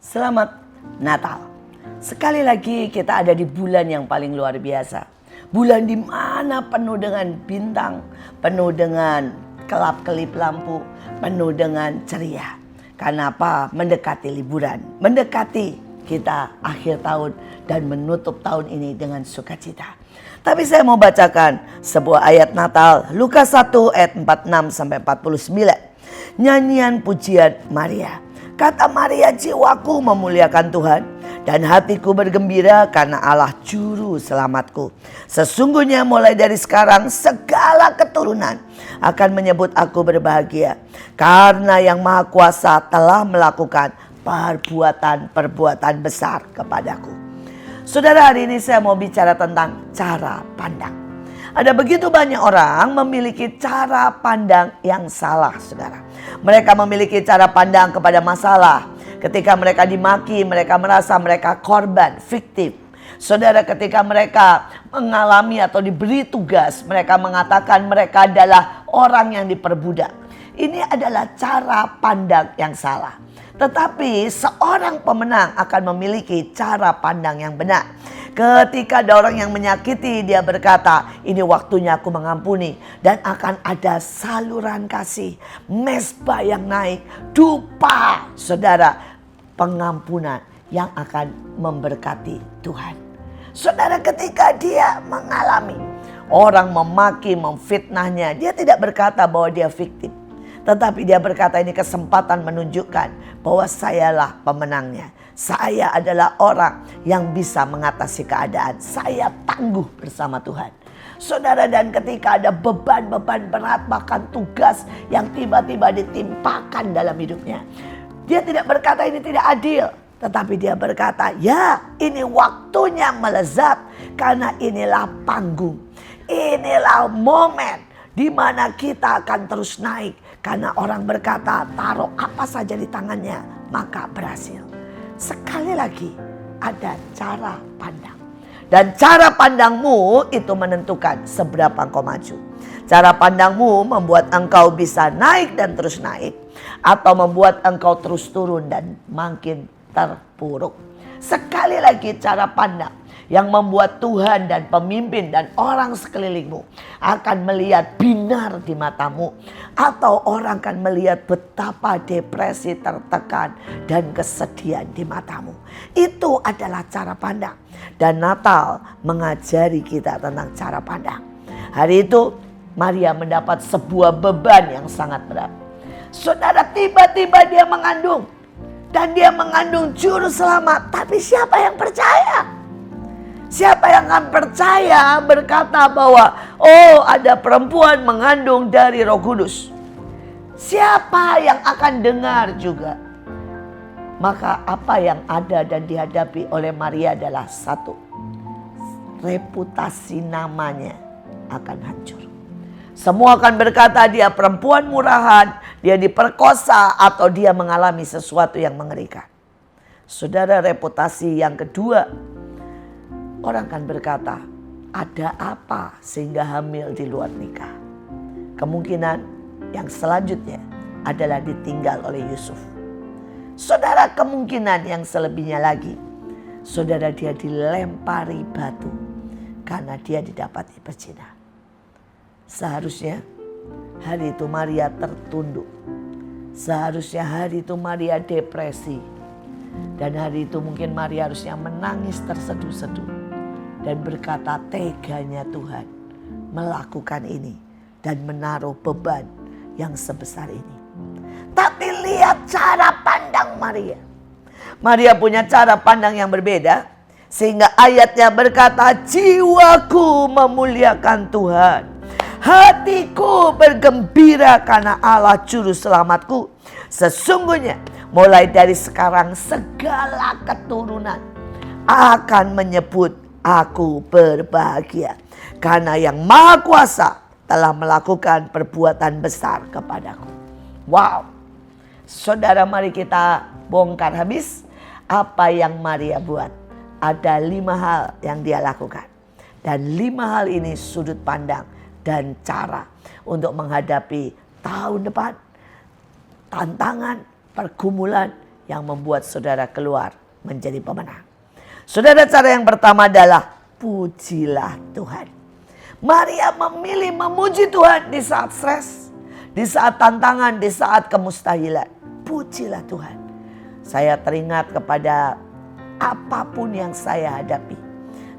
Selamat Natal. Sekali lagi kita ada di bulan yang paling luar biasa. Bulan di mana penuh dengan bintang, penuh dengan kelap-kelip lampu, penuh dengan ceria. Karena apa? Mendekati liburan, mendekati kita akhir tahun dan menutup tahun ini dengan sukacita. Tapi saya mau bacakan sebuah ayat Natal, Lukas 1 ayat 46 sampai 49. Nyanyian pujian Maria. Kata Maria, jiwaku memuliakan Tuhan dan hatiku bergembira karena Allah juru selamatku. Sesungguhnya mulai dari sekarang segala keturunan akan menyebut aku berbahagia. Karena yang Maha Kuasa telah melakukan perbuatan-perbuatan besar kepadaku. Saudara, hari ini saya mau bicara tentang cara pandang. Ada begitu banyak orang memiliki cara pandang yang salah, saudara. Mereka memiliki cara pandang kepada masalah. Ketika mereka dimaki, mereka merasa mereka korban, fiktif. Saudara, ketika mereka mengalami atau diberi tugas, mereka mengatakan mereka adalah orang yang diperbudak. Ini adalah cara pandang yang salah. Tetapi seorang pemenang akan memiliki cara pandang yang benar. Ketika ada orang yang menyakiti, dia berkata, ini waktunya aku mengampuni. Dan akan ada saluran kasih, mezbah yang naik, dupa, saudara, pengampunan yang akan memberkati Tuhan. Saudara, ketika dia mengalami orang memaki, memfitnahnya, dia tidak berkata bahwa dia fiktif. Tetapi dia berkata, ini kesempatan menunjukkan bahwa sayalah pemenangnya. Saya adalah orang yang bisa mengatasi keadaan. Saya tangguh bersama Tuhan. Saudara, dan ketika ada beban-beban berat, bahkan tugas yang tiba-tiba ditimpakan dalam hidupnya, dia tidak berkata ini tidak adil. Tetapi dia berkata, ya, ini waktunya melezat. Karena inilah panggung. Inilah momen di mana kita akan terus naik. Karena orang berkata, taruh apa saja di tangannya, maka berhasil. Sekali lagi, ada cara pandang. Dan cara pandangmu itu menentukan seberapa engkau maju. Cara pandangmu membuat engkau bisa naik dan terus naik. Atau membuat engkau terus turun dan makin terpuruk. Sekali lagi, cara pandang yang membuat Tuhan dan pemimpin dan orang sekelilingmu akan melihat binar di matamu. Atau orang akan melihat betapa depresi, tertekan dan kesedihan di matamu. Itu adalah cara pandang. Dan Natal mengajari kita tentang cara pandang. Hari itu Maria mendapat sebuah beban yang sangat berat. Saudara, tiba-tiba dia mengandung. Dan dia mengandung juru selamat. Tapi siapa yang percaya? Siapa yang akan percaya berkata bahwa oh, ada perempuan mengandung dari Roh Kudus? Siapa yang akan dengar juga? Maka apa yang ada dan dihadapi oleh Maria adalah satu, reputasi namanya akan hancur. Semua akan berkata dia perempuan murahan, dia diperkosa atau dia mengalami sesuatu yang mengerikan. Saudara, reputasi yang kedua, orang akan berkata, ada apa sehingga hamil di luar nikah? Kemungkinan yang selanjutnya adalah ditinggal oleh Yusuf. Saudara, kemungkinan yang selebihnya lagi, saudara, dia dilempari batu karena dia didapati berzina. Seharusnya hari itu Maria tertunduk. Seharusnya hari itu Maria depresi. Dan hari itu mungkin Maria harusnya menangis terseduh-seduh. Dan berkata, teganya Tuhan melakukan ini dan menaruh beban yang sebesar ini. Tapi lihat cara pandang Maria. Maria punya cara pandang yang berbeda. Sehingga ayatnya berkata, jiwaku memuliakan Tuhan. Hatiku bergembira karena Allah juru selamatku. Sesungguhnya mulai dari sekarang segala keturunan akan menyebut aku berbahagia. Karena yang Maha Kuasa telah melakukan perbuatan besar kepadaku. Wow. Saudara, mari kita bongkar habis apa yang Maria buat. Ada 5 hal yang dia lakukan. Dan 5 hal ini sudut pandang dan cara untuk menghadapi tahun depan. Tantangan, pergumulan yang membuat saudara keluar menjadi pemenang. Saudara, cara yang pertama adalah pujilah Tuhan. Maria memilih memuji Tuhan di saat stres, di saat tantangan, di saat kemustahilan. Pujilah Tuhan. Saya teringat kepada apapun yang saya hadapi.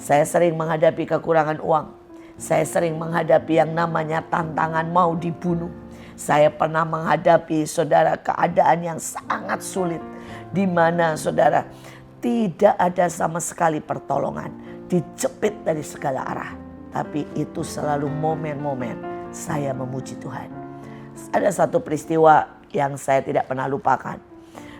Saya sering menghadapi kekurangan uang. Saya sering menghadapi yang namanya tantangan mau dibunuh. Saya pernah menghadapi saudara keadaan yang sangat sulit, di mana saudara tidak ada sama sekali pertolongan, dijepit dari segala arah. Tapi itu selalu momen-momen saya memuji Tuhan. Ada satu peristiwa yang saya tidak pernah lupakan.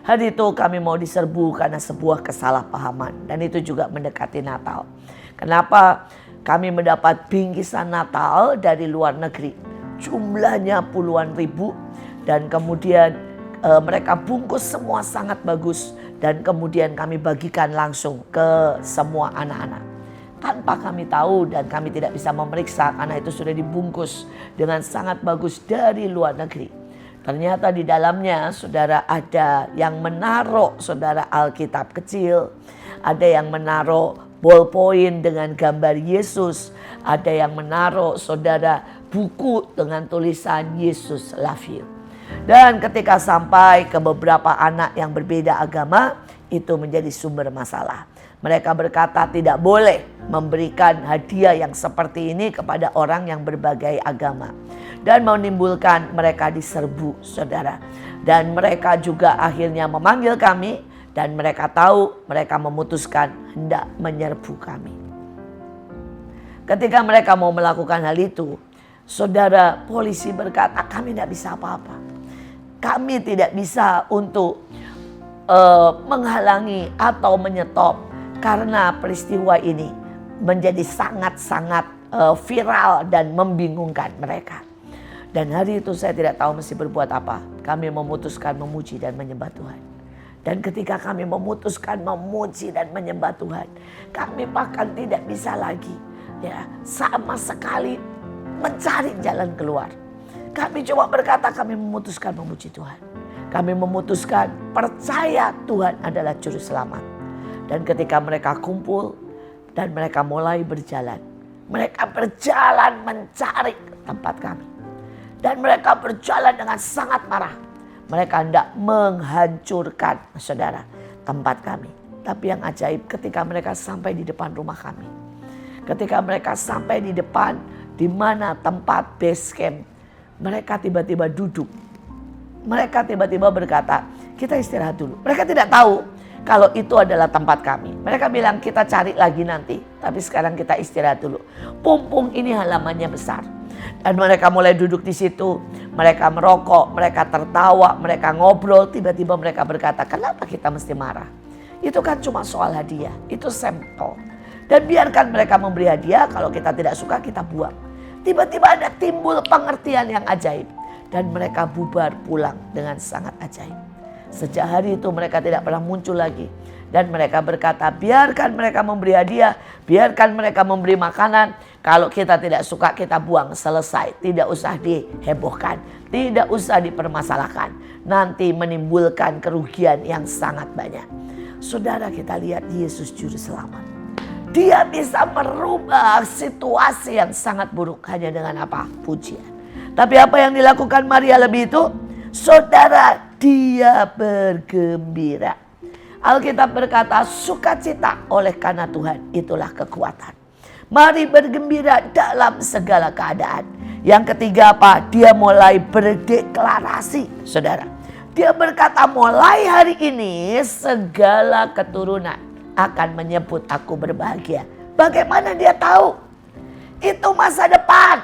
Hari itu kami mau diserbu karena sebuah kesalahpahaman, dan itu juga mendekati Natal. Kenapa? Kami mendapat bingkisan Natal dari luar negeri. Jumlahnya puluhan ribu, dan kemudian mereka bungkus semua sangat bagus. Dan kemudian kami bagikan langsung ke semua anak-anak. Tanpa kami tahu dan kami tidak bisa memeriksa karena itu sudah dibungkus dengan sangat bagus dari luar negeri. Ternyata di dalamnya saudara ada yang menaruh saudara Alkitab kecil. Ada yang menaruh ballpoint dengan gambar Yesus. Ada yang menaruh saudara buku dengan tulisan Yesus love you. Dan ketika sampai ke beberapa anak yang berbeda agama, itu menjadi sumber masalah. Mereka berkata tidak boleh memberikan hadiah yang seperti ini kepada orang yang berbagai agama. Dan menimbulkan mereka diserbu saudara. Dan mereka juga akhirnya memanggil kami. Dan mereka tahu, mereka memutuskan hendak menyerbu kami. Ketika mereka mau melakukan hal itu, saudara, polisi berkata kami tidak bisa apa-apa. Kami tidak bisa untuk menghalangi atau menyetop karena peristiwa ini menjadi sangat-sangat viral dan membingungkan mereka. Dan hari itu saya tidak tahu mesti berbuat apa. Kami memutuskan memuji dan menyembah Tuhan. Dan ketika kami memutuskan memuji dan menyembah Tuhan, kami bahkan tidak bisa lagi sama sekali mencari jalan keluar. Kami coba berkata kami memutuskan memuji Tuhan. Kami memutuskan percaya Tuhan adalah juru selamat. Dan ketika mereka kumpul dan mereka mulai berjalan. Mereka berjalan mencari tempat kami. Dan mereka berjalan dengan sangat marah. Mereka hendak menghancurkan saudara tempat kami. Tapi yang ajaib ketika mereka sampai di depan rumah kami. Ketika mereka sampai di depan di mana tempat base camp. Mereka tiba-tiba duduk. Mereka tiba-tiba berkata, kita istirahat dulu. Mereka tidak tahu kalau itu adalah tempat kami. Mereka bilang kita cari lagi nanti. Tapi sekarang kita istirahat dulu. Pumpung ini halamannya besar. Dan mereka mulai duduk di situ. Mereka merokok, mereka tertawa, mereka ngobrol. Tiba-tiba mereka berkata, kenapa kita mesti marah? Itu kan cuma soal hadiah. Itu sampel. Dan biarkan mereka memberi hadiah. Kalau kita tidak suka kita buang. Tiba-tiba ada timbul pengertian yang ajaib. Dan mereka bubar pulang dengan sangat ajaib. Sejak hari itu mereka tidak pernah muncul lagi. Dan mereka berkata biarkan mereka memberi hadiah. Biarkan mereka memberi makanan. Kalau kita tidak suka kita buang, selesai. Tidak usah dihebohkan. Tidak usah dipermasalahkan. Nanti menimbulkan kerugian yang sangat banyak. Saudara, kita lihat Yesus juru selamat. Dia bisa merubah situasi yang sangat buruk hanya dengan apa? Pujian. Tapi apa yang dilakukan Maria lebih itu? Saudara, dia bergembira. Alkitab berkata sukacita oleh karena Tuhan itulah kekuatan. Mari bergembira dalam segala keadaan. Yang ketiga apa? Dia mulai berdeklarasi saudara. Dia berkata mulai hari ini segala keturunan akan menyebut aku berbahagia. Bagaimana dia tahu? Itu masa depan.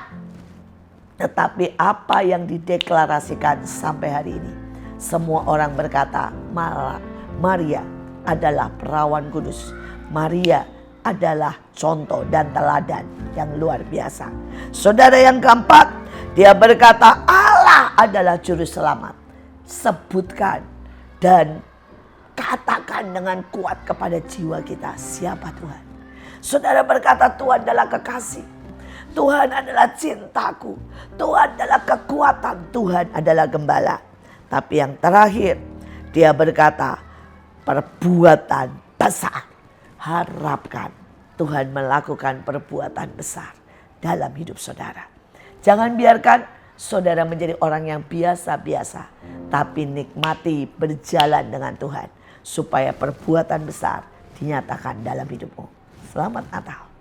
Tetapi apa yang dideklarasikan sampai hari ini? Semua orang berkata, Maria adalah perawan kudus. Maria adalah contoh dan teladan yang luar biasa. Saudara, yang keempat, dia berkata Allah adalah juru selamat. Sebutkan dan katakan dengan kuat kepada jiwa kita, siapa Tuhan? Saudara berkata Tuhan adalah kekasih. Tuhan adalah cintaku. Tuhan adalah kekuatan. Tuhan adalah gembala. Tapi yang terakhir dia berkata perbuatan besar. Harapkan Tuhan melakukan perbuatan besar dalam hidup saudara. Jangan biarkan saudara menjadi orang yang biasa-biasa, tapi nikmati berjalan dengan Tuhan supaya perbuatan besar dinyatakan dalam hidupmu. Selamat Natal.